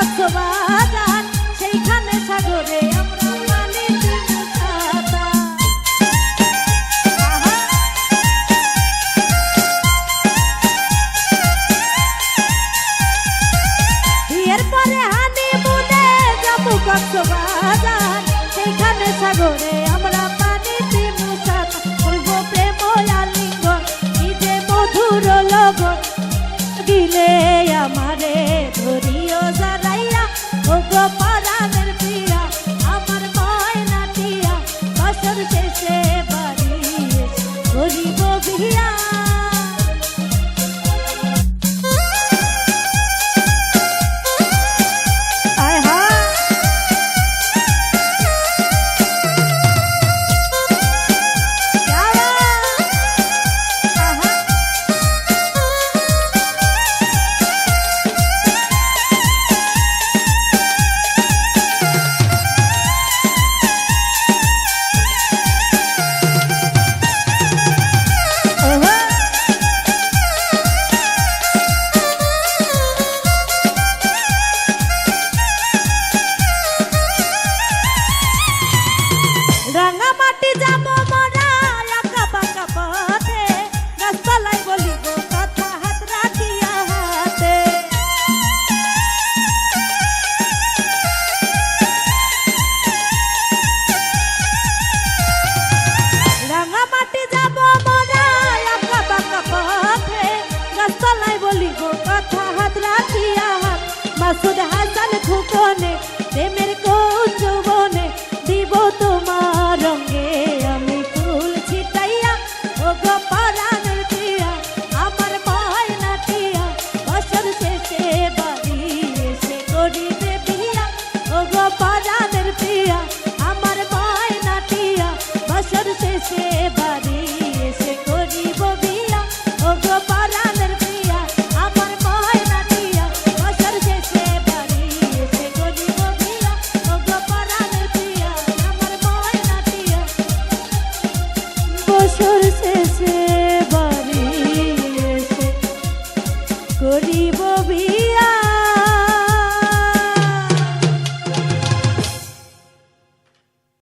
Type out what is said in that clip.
কক্সবাজার সেইখানে সাগরে আমরা পানিতে মুছাতা। বিয়ের পরে হানিমুনে যাবো কক্সবাজার সেইখানে সাগরে আমরা পানিতে মুছাতা। করব প্রেম আলিঙ্গন নিজে মধুর লগন দিলে আমারে ধরিও জারাইয়া ও গো পরাণের প্রিয়া আমার ময়না টিয়া বছর শেষে বাড়ি করিব বিয়া। রাঙামাটি যাবো মোরা একা বাঁকা পথে গাছতলায় বলিব কথা হাত রাখিয়া হাতে। রাঙামাটি যাবো মোরা একা বাঁকা পথে গাছতলায় বলিব কথা হাত রাখিয়া হাত। মাসুদ হাসান খুকনে প্রেমে